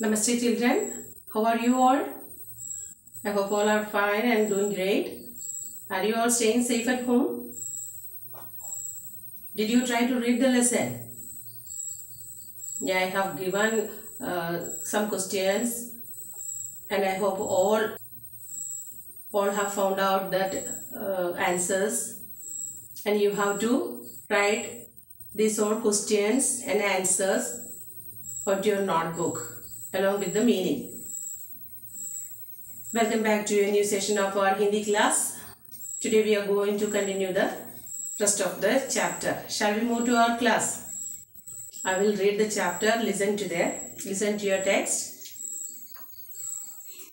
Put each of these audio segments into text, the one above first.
Namaste children, how are you all? I hope all are fine and doing great. Are you all staying safe at home? Did you try to read the lesson? Yeah, I have given some questions and I hope all have found out that answers, and you have to write these all questions and answers onto your notebook along with the meaning. Welcome back to a new session of our Hindi class. Today we are going to continue the rest of the chapter. Shall we move to our class? I will read the chapter. Listen to your text.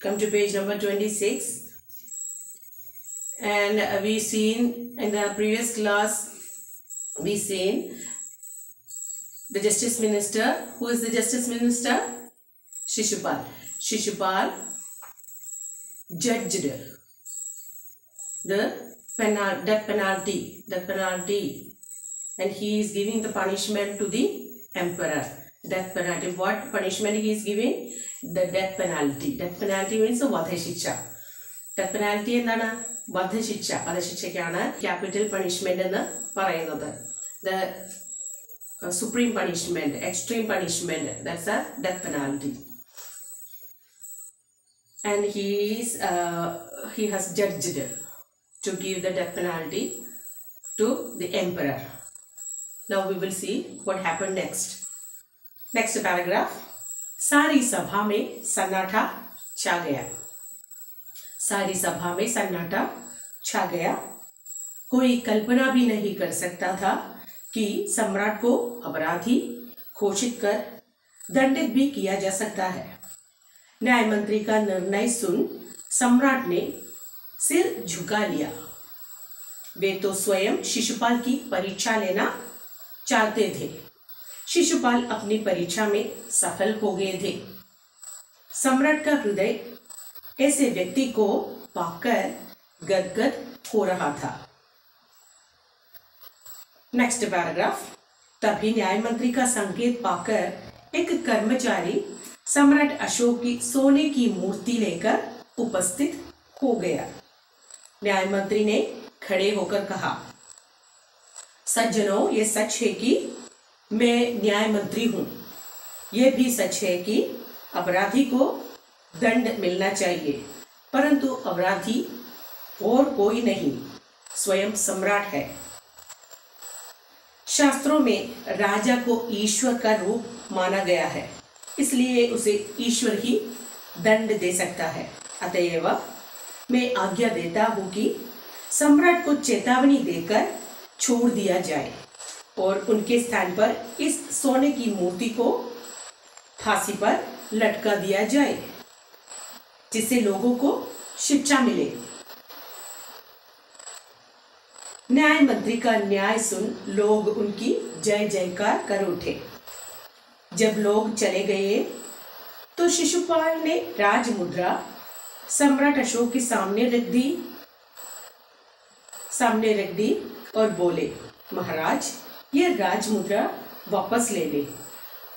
Come to page number 26. And we seen in the previous class, we seen the Justice Minister. Who is the Justice Minister? Shishupal. Shishupal judged the death penalty, and he is giving the punishment to the emperor. Death penalty. What punishment he is giving? The death penalty. Death penalty means vadhashiksha. Death penalty endana vadhashiksha. Vadhashikshakkana capital punishment ennu parayunnathu. The supreme punishment, extreme punishment. That's a death penalty. And he has judged to give the death penalty to the emperor. Now we will see what happened next. Next paragraph. सारी सभा में सन्नाटा छा गया. सारी सभा में सन्नाटा छा गया. कोई कल्पना भी नहीं कर सकता था कि सम्राट को अपराधी घोषित कर दंडित भी किया जा सकता है. न्याय मंत्री का निर्णय सुन सम्राट ने सिर झुका लिया. वे तो स्वयं शिशुपाल की परीक्षा लेना चाहते थे. शिशुपाल अपनी परीक्षा में सफल हो गए थे. सम्राट का हृदय ऐसे व्यक्ति को पाकर गदगद हो रहा था. Next paragraph. तभी न्याय मंत्री का संकेत पाकर एक कर्मचारी सम्राट अशोक की सोने की मूर्ति लेकर उपस्थित हो गया. न्याय मंत्री ने खड़े होकर कहा, सज्जनों, ये सच है कि मैं न्याय मंत्री हूं. यह भी सच है कि अपराधी को दंड मिलना चाहिए, परंतु अपराधी और कोई नहीं, स्वयं सम्राट है. शास्त्रों में राजा को ईश्वर का रूप माना गया है, इसलिए उसे ईश्वर ही दंड दे सकता है. अतएव मैं आज्ञा देता हूं कि सम्राट को चेतावनी देकर छोड़ दिया जाए और उनके स्थान पर इस सोने की मूर्ति को फांसी पर लटका दिया जाए, जिससे लोगों को शिक्षा मिले. न्याय मंत्री का न्याय सुन लोग उनकी जय जयकार कर उठे. जब लोग चले गए तो शिशुपाल ने राजमुद्रा सम्राट अशोक के सामने रख दी और बोले, महाराज, ये राजमुद्रा वापस ले ले.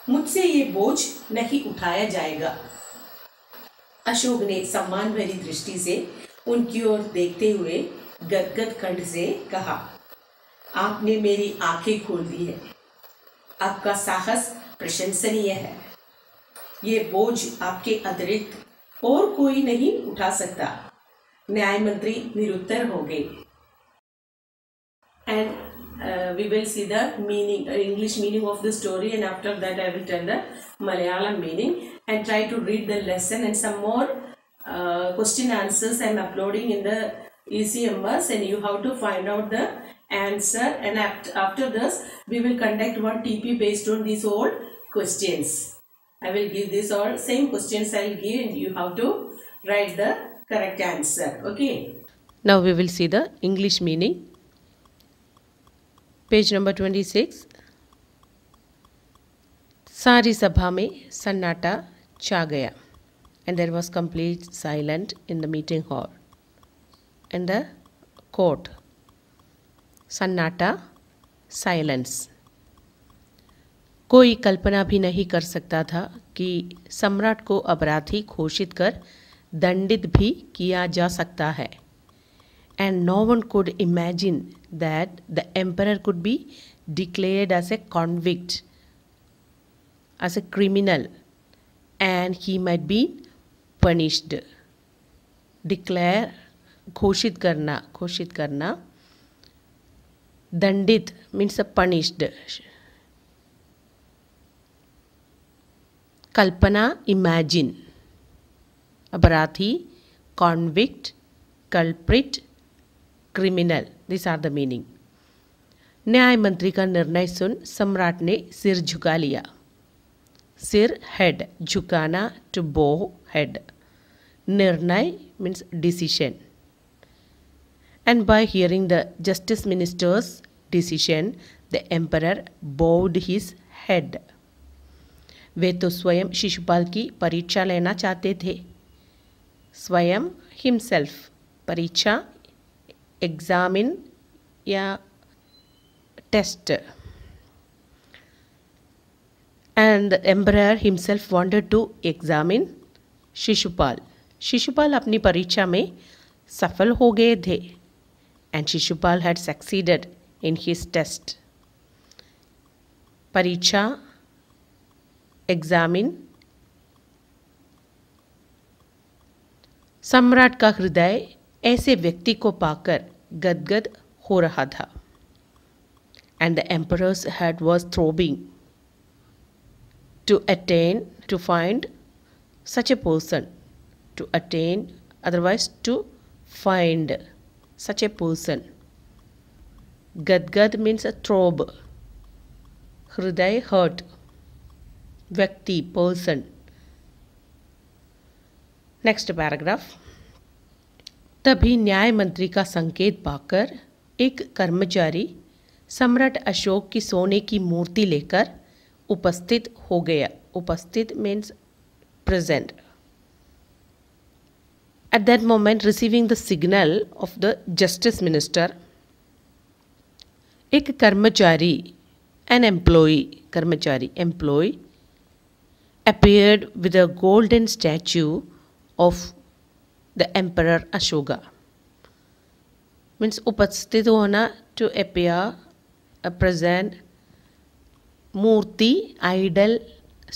मुझसे ये बोझ नहीं उठाया जाएगा. अशोक ने सम्मान भरी दृष्टि से उनकी ओर देखते हुए गदगद कंठ से कहा, आपने मेरी आंखें खोल दी है. आपका साहस प्रशंसनीय है. ये बोझ आपके अतिरिक्त और कोई नहीं उठा सकता. न्याय मंत्री निरुत्तर हो गए. And we will see the meaning, English meaning of the story, and after that I will tell the Malayalam meaning and try to read the lesson, and some more question answers I am uploading in the ECMS, and you have to find out the answer, and after this we will conduct one TP based on these all questions. I will give these all same questions I will give, and you have to write the correct answer. Okay. Now we will see the English meaning. Page number 26. सारी सभा में सन्नाटा छा गया. And there was complete silence in the meeting hall. In the court. Sannata, silence. कोई कल्पना भी नहीं कर सकता था कि सम्राट को अपराधी घोषित कर दंडित भी किया जा सकता है. And no one could imagine that the emperor could be declared as a convict, as a criminal, and he might be punished. Declare, घोषित करना, दंडित means punished. कल्पना imagine, अपराधी convict, culprit, criminal, this are the meaning. न्याय मंत्री का निर्णय सुन सम्राट ने सिर झुका लिया. सिर हेड, झुकाना टू बो हेड. निर्णय means decision. And by hearing the justice minister's decision the emperor bowed his head. वे तो स्वयं शिशुपाल की परीक्षा लेना चाहते थे. स्वयं हिमसेल्फ, परीक्षा एग्जामिन या test. And the emperor himself wanted to examine Shishupal. Shishupal अपनी परीक्षा में सफल हो गए थे. And Shishupal had succeeded in his test. परीक्षा, एग्जामिन. सम्राट का हृदय ऐसे व्यक्ति को पाकर गदगद हो रहा था. And the emperor's heart was throbbing to attain, to find such a person. To attain, otherwise to find such a person. गदगद मीन्स थ्रोब, हृदय, हर्ट, व्यक्ति, पर्सन. Next paragraph. तभी न्याय मंत्री का संकेत पाकर एक कर्मचारी सम्राट अशोक की सोने की मूर्ति लेकर उपस्थित हो गया. उपस्थित means present. At that moment receiving the signal of the justice minister, एक कर्मचारी, एन एम्प्लॉई, कर्मचारी, employ, appeared with a golden statue of the emperor Ashoka. Means उपस्थित होना, to appear, a present, Murthy, idol,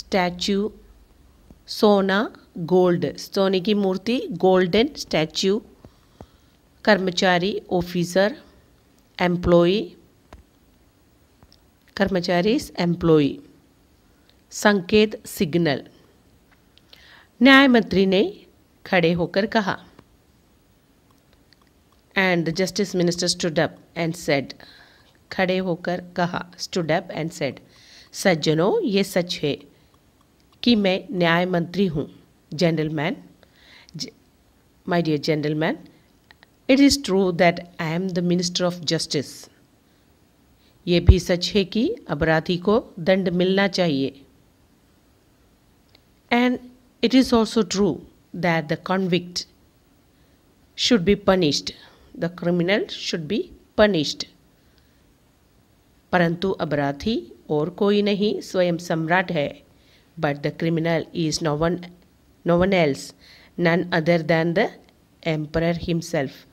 statue, सोना, gold, सोने की मूर्ति, golden statue, कर्मचारी, officer, employee, कर्मचारी, employee, संकेत, सिग्नल. न्याय मंत्री ने खड़े होकर कहा. And the justice minister stood up and said. खड़े होकर कहा, स्टूड अप एंड सेड. सज्जनों, ये सच है कि मैं न्याय मंत्री हूँ. Gentleman, my dear gentleman, it is true that I am the minister of justice. ये भी सच है कि अपराधी को दंड मिलना चाहिए. And it is also true that the convict should be punished. The criminal should be punished. परंतु अपराधी और कोई नहीं, स्वयं सम्राट है. But the criminal is no one else, none other than the emperor himself.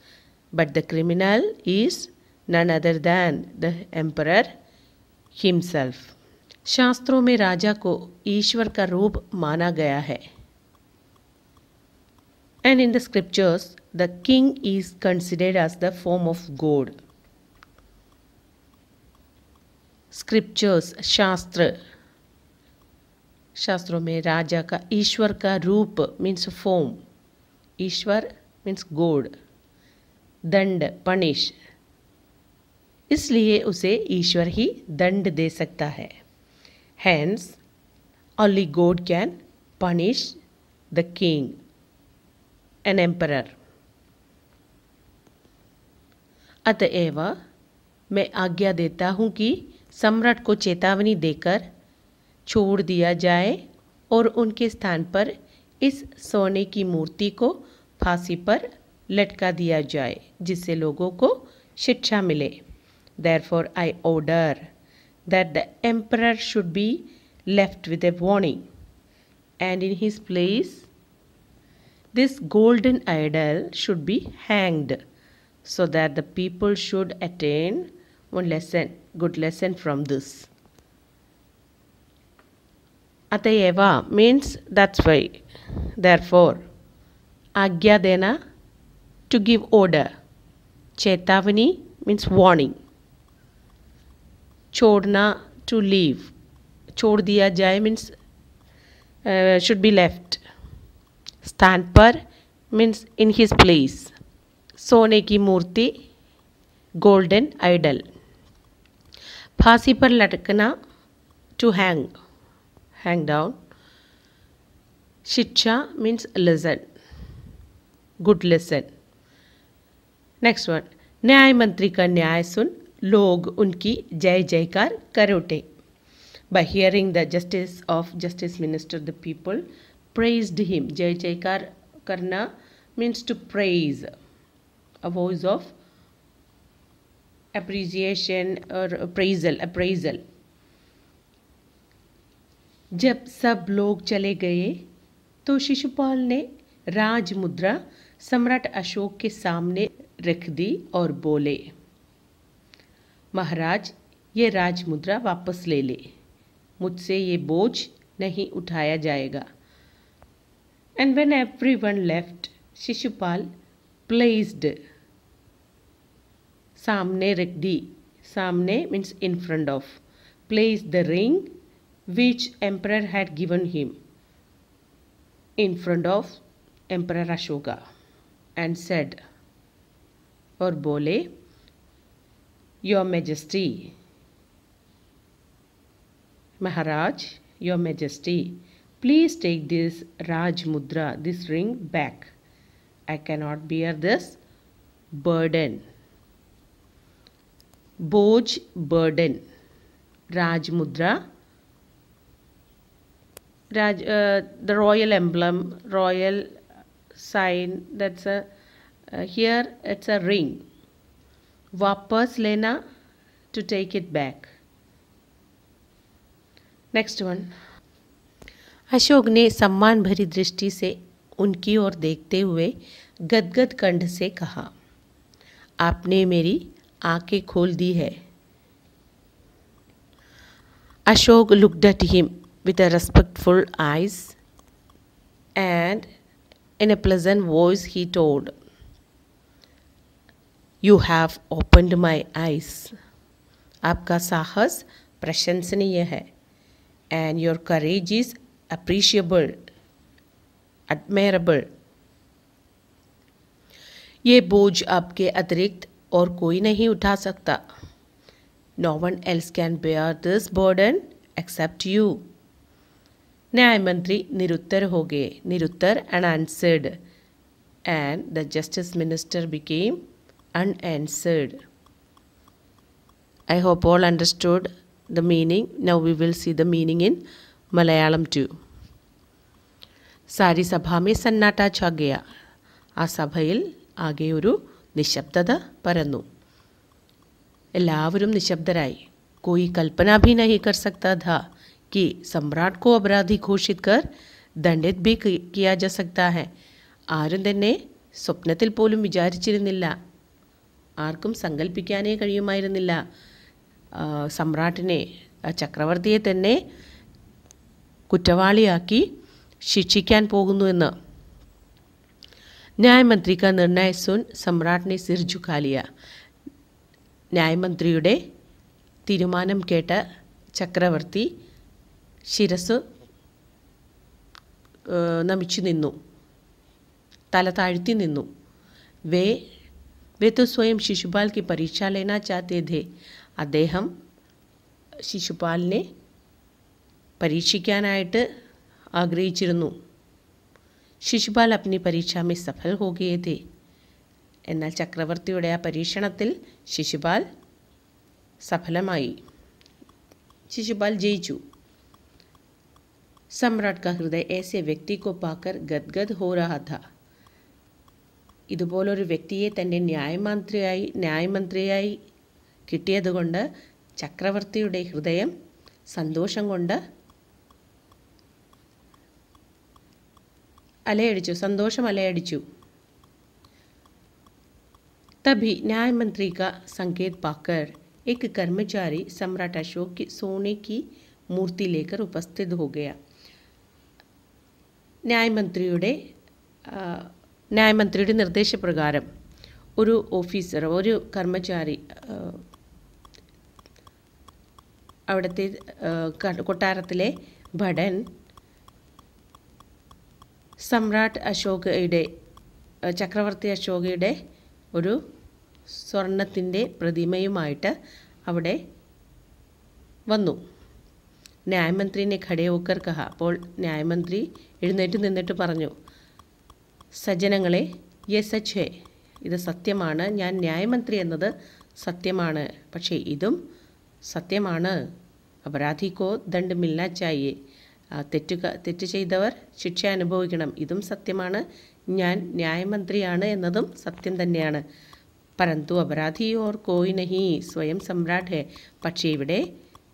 But the criminal is none other than the emperor himself. शास्त्रों में राजा को ईश्वर का रूप माना गया है. And in the scriptures, the king is considered as the form of God. Scriptures, शास्त्र, शास्त्रों में राजा का ईश्वर का रूप means form. ईश्वर means God. दंड, punish. इसलिए उसे ईश्वर ही दंड दे सकता है. Hence, only God can punish the king, an emperor. अतएव मैं आज्ञा देता हूँ कि सम्राट को चेतावनी देकर छोड़ दिया जाए और उनके स्थान पर इस सोने की मूर्ति को फांसी पर लटका दिया जाए, जिससे लोगों को शिक्षा मिले. Therefore I order that the emperor should be left with a warning, and in his place this golden idol should be hanged, so that the people should attain one good lesson from this. Atayeva means that's why, therefore. Agya dena, to give order. Chetavani means warning. Chodna, to leave. Chod diya jaye means should be left. Stan par means in his place. Sone ki murti, golden idol. Phasi par latkana, to hang down. Shiksha means listen, good lesson. Next one, न्याय मंत्री का न्याय सुन लोग उनकी जय जयकार कर उठे. By hearing the justice of justice minister, the people praised him. जय जयकार करना means to praise, a voice of appreciation or appraisal. जब सब लोग चले गए तो शिशुपाल ने राज मुद्रा सम्राट अशोक के सामने रख दी और बोले, महाराज ये राज मुद्रा वापस ले ले, मुझसे ये बोझ नहीं उठाया जाएगा. And when everyone left, Shishupal placed, सामने रख दी, सामने means in front of, placed the ring which emperor had given him in front of Emperor Ashoka, and said, और बोले, Your Majesty, Maharaj, Your Majesty, please take this Raj Mudra, this ring back. I cannot bear this burden. Boj, burden. Raj Mudra, the royal emblem, royal sign, that's a here it's a ring. Vapas lena, to take it back. Next one. Ashok ने सम्मान भरी दृष्टि से उनकी ओर देखते हुए गदगद कंठ से कहा, आपने मेरी आंखें खोल दी है. Ashok looked at him with a respectful eyes, and in a pleasant voice he told, You have opened my eyes. आपका साहस प्रशंसनीय है. And your courage is appreciable, admirable. ये बोझ आपके अतिरिक्त और कोई नहीं उठा सकता. No one else can bear this burden except you. न्याय मंत्री निरुत्तर हो गए. निरुत्तर, unanswered, and the justice minister became unanswered. I hope all understood the meaning. Now we will see the meaning in Malayalam too. सारी सभा में सन्नाटा छा गया. ആ സഭയിൽ ആകെ ഒരു നിശബ്ദത പരന്നു. എല്ലാവരും നിശബ്ദരായി. कोई कल्पना भी नहीं कर सकता था कि सम्राट को अपराधी घोषित कर दंडित भी किया जा सकता है. ആരും തന്നെ സ്വപ്നത്തിൽ പോലും വിചാരിച്ചിരുന്നില്ല, ആർക്കും സങ്കല്പിക്കാനേ കഴിയുമായിരുന്നില്ല സമ്രാട്ടിനെ, ചക്രവർത്തിയെ തന്നെ കുറ്റവാളിയാക്കി शिक्षिക്കാൻ പോകുന്നുവെന്ന്. न्याय मंत्री का निर्णय सुन सम्राट ने सिर झुका लिया. ന്യായമന്ത്രിയുടെ തീരുമാനം കേട്ട ചക്രവർത്തി ശിരസ് നമിച്ചു നിന്നു, തല താഴ്ത്തി നിന്നു. वे तो स्वयं शिशुपाल की परीक्षा लेना चाहते थे. അദ്ദേഹം ശിശുപാലിനെ പരീക്ഷിക്കാനായിട്ട് ആഗ്രഹിച്ചിരുന്നു. ശിശുപാൽ अपनी परीक्षा में सफल हो गए थे. എന്നാൽ ചക്രവർത്തിയുടെ ആ പരീക്ഷണത്തിൽ ശിശുപാൽ സഫലമായി. शिशुपाल जयचू. सम्राट का हृदय ऐसे व्यक्ति को पाकर गदगद हो रहा था. ഇതുപോലൊരു വ്യക്തിയെ തൻ്റെ ന്യായമന്ത്രിയായി കിട്ടിയതുകൊണ്ട് ചക്രവർത്തിയുടെ ഹൃദയം സന്തോഷം കൊണ്ട് അലയടിച്ചു, സന്തോഷം അലയടിച്ചു. तभी न्याय मंत्री का संकेत पाकर एक कर्मचारी सम्राट अशोक की सोने की मूर्ति लेकर उपस्थित हो गया. ന്യായമന്ത്രിയുടെ നിർദ്ദേശപ്രകാരം ഒരു ഓഫീസർ, ഒരു കർമ്മചാരി, അവിടുത്തെ കൊട്ടാരത്തിലെ ഭടൻ സമ്രാട്ട് അശോകയുടെ, ചക്രവർത്തി അശോകയുടെ ഒരു സ്വർണത്തിൻ്റെ പ്രതിമയുമായിട്ട് അവിടെ വന്നു. ന്യായമന്ത്രിനെ ഖഡേ ഹോക്കർ കഹ. അപ്പോൾ ന്യായമന്ത്രി എഴുന്നേറ്റ് നിന്നിട്ട് പറഞ്ഞു, സജ്ജനങ്ങളെ, യേ സച്ച് ഹേ, ഇത് സത്യമാണ്. ഞാൻ ന്യായമന്ത്രി എന്നത് സത്യമാണ്, പക്ഷേ ഇതും സത്യമാണ്. അപരാധിക്കോ ദണ്ഡ് മിൽനാ ചാഹിയേ. തെറ്റ് ചെയ്തവർ ശിക്ഷ അനുഭവിക്കണം, ഇതും സത്യമാണ്. ഞാൻ ന്യായമന്ത്രിയാണ് എന്നതും സത്യം തന്നെയാണ്. പരന്തു അപരാധി ഓർ കോയി നഹി സ്വയം സമ്രാട്ട് ഹേ. പക്ഷേ ഇവിടെ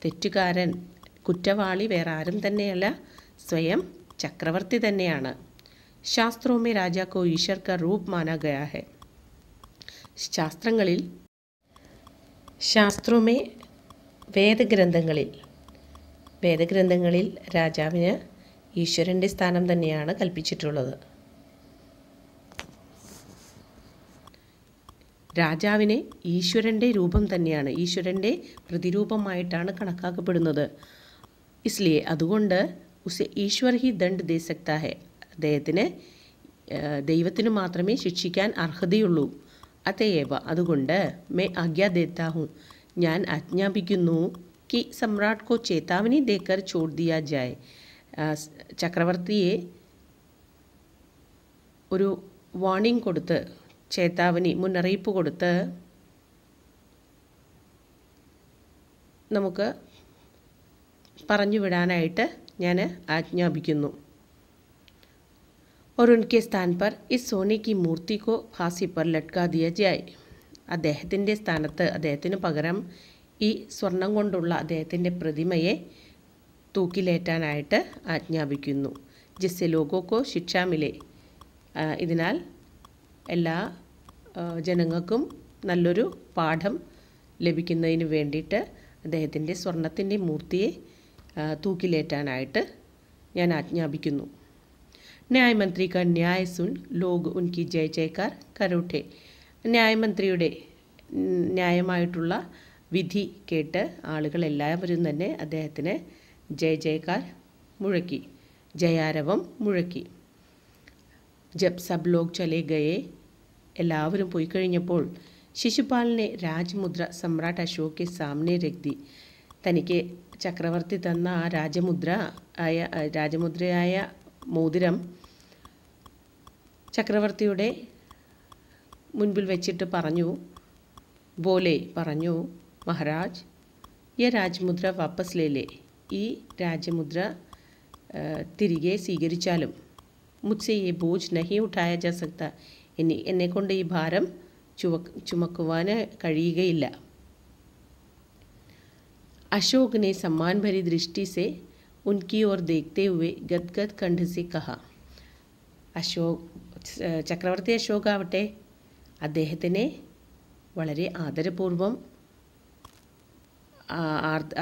തെറ്റുകാരൻ, കുറ്റവാളി വേറെ ആരും തന്നെയല്ല, സ്വയം ചക്രവർത്തി തന്നെയാണ്. ശാസ്ത്രോമേ രാജാ കോ ഈശ്വർ കാ റൂപ് മാനാ ഗയാ ഹേ. ശാസ്ത്രോമേ വേദഗ്രന്ഥങ്ങളിൽ രാജാവിന് ഈശ്വരൻ്റെ സ്ഥാനം തന്നെയാണ് കൽപ്പിച്ചിട്ടുള്ളത്. രാജാവിനെ ഈശ്വരൻ്റെ രൂപം തന്നെയാണ്, ഈശ്വരൻ്റെ പ്രതിരൂപമായിട്ടാണ് കണക്കാക്കപ്പെടുന്നത്. ഇസ്ലിയെ, അതുകൊണ്ട് ഉസെ ഈശ്വർ ഹി ദണ്ഡ് ദേ സക്താ ഹെ. ദൈവത്തിന് മാത്രമേ ശിക്ഷിക്കാൻ അർഹതയുള്ളൂ. അതേവ, അതുകൊണ്ട് മേ ആജ്ഞാ ദേത്താ ഹൂം, ഞാൻ ആജ്ഞാപിക്കുന്നു, കി സമ്രാട്ട് കോ ചേതാവനി ദേക്കർ ചോട് ദിയാ ജായ്. ചക്രവർത്തിയെ ഒരു വാർണിംഗ് കൊടുത്ത്, ചേതാവനി, മുന്നറിയിപ്പ് കൊടുത്ത് നമുക്ക് പറഞ്ഞു വിടാനായിട്ട് ഞാൻ ആജ്ഞാപിക്കുന്നു. और उनके स्थान पर इस सोने की मूर्ति को फांसी पर लटका दिया जाए. അദ്ദേഹത്തിൻ്റെ സ്ഥാനത്ത്, അദ്ദേഹത്തിന് പകരം ഈ സ്വർണം കൊണ്ടുള്ള അദ്ദേഹത്തിൻ്റെ പ്രതിമയെ തൂക്കിലേറ്റാനായിട്ട് ആജ്ഞാപിക്കുന്നു. ജിസ്സെ ലോഗോക്കോ ശിക്ഷാമിലെ. ഇതിനാൽ എല്ലാ ജനങ്ങൾക്കും നല്ലൊരു പാഠം ലഭിക്കുന്നതിന് വേണ്ടിയിട്ട് അദ്ദേഹത്തിൻ്റെ സ്വർണത്തിൻ്റെ മൂർത്തിയെ തൂക്കിലേറ്റാനായിട്ട് ഞാൻ ആജ്ഞാപിക്കുന്നു. ന്യായമന്ത്രി കാ ന്യായ സുൻ ലോഗ് ഉൻകി ജയ് ജയ്ക്കാർ കരോട്ടെ. ന്യായമന്ത്രിയുടെ ന്യായമായിട്ടുള്ള വിധി കേട്ട് ആളുകളെല്ലാവരും തന്നെ അദ്ദേഹത്തിന് ജയ് ജയ്ക്കാർ മുഴക്കി, ജയാരവം മുഴക്കി. ജബ് സബ് ലോഗ് ചലേ ഗയേ, എല്ലാവരും പോയി കഴിഞ്ഞപ്പോൾ ശിശുപാലിനെ രാജമുദ്ര സമ്രാട്ട് അശോക് സാമനെ രഖ്. തനിക്ക് ചക്രവർത്തി തന്ന ആ രാജമുദ്രയായ മോതിരം ചക്രവർത്തിയുടെ മുൻപിൽ വെച്ചിട്ട് പറഞ്ഞു, മഹാരാജ്, യേ രാജമുദ്ര വാപ്പസ് ലേലേ. ഈ രാജമുദ്ര തിരികെ സ്വീകരിച്ചാലും മുझसे ये बोझ नहीं उठाया जा सकता. എന്നെക്കൊണ്ട് ഈ ഭാരം ചുമക്കുവാൻ കഴിയുകയില്ല. अशोक ने सम्मान भरी दृष्टि से उनकी ओर देखते हुए गदगद कंठ से कहा. ചക്രവർത്തി അശോക് ആവട്ടെ അദ്ദേഹത്തിനെ വളരെ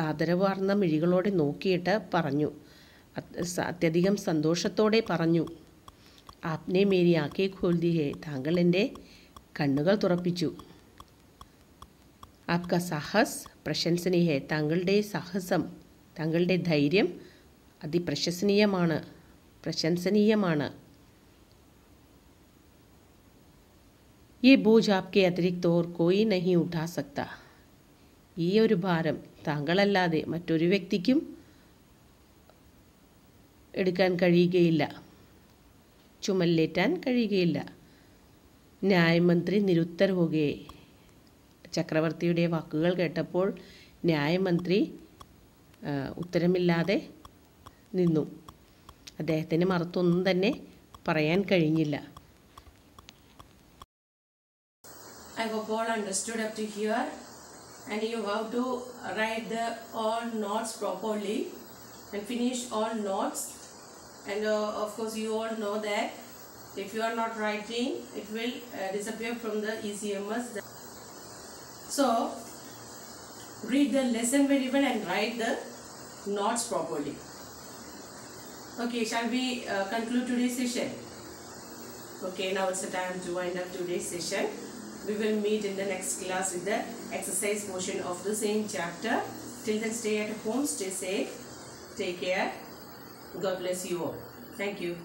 ആദരവാർന്ന മിഴികളോടെ നോക്കിയിട്ട് പറഞ്ഞു, അത്യധികം സന്തോഷത്തോടെ പറഞ്ഞു, ആപ്നെ മേരി ആക്കേ ഖോൽ ദി ഹേ. താങ്കൾ എൻ്റെ കണ്ണുകൾ തുറപ്പിച്ചു. ആപ്കാ സാഹസ് പ്രശംസനീയ ഹേ. താങ്കളുടെ സാഹസം, താങ്കളുടെ ധൈര്യം പ്രശംസനീയമാണ്. യേ ബോझ ആപ്കെ അതിരിക്ത് ഓർ കോയി നഹി ഉഠാ സക്താ. ഈ ഒരു ഭാരം താങ്കളല്ലാതെ മറ്റൊരു വ്യക്തിക്കും എടുക്കാൻ കഴിയുകയില്ല, ചുമല്ലേറ്റാൻ കഴിയുകയില്ല. ന്യായമന്ത്രി നിരുത്തർ ഹോഗേ. ചക്രവർത്തിയുടെ വാക്കുകൾ കേട്ടപ്പോൾ ന്യായമന്ത്രി ഉത്തരമില്ലാതെ നിന്നു. അദ്ദേഹത്തിന് മറുത്തൊന്നും തന്നെ പറയാൻ കഴിഞ്ഞില്ല. I hope all understood up to here. and you have to write the all knots properly and finish all knots. And of course you all know that if you are not writing, it will disappear from the ECMS. So read the lesson very well and write the knots properly. Okay, shall we conclude today's session? Okay, now it's the time to wind up today's session. We will meet in the next class with the exercise portion of the same chapter. Till then, stay at home, stay safe, take care. God bless you all. Thank you.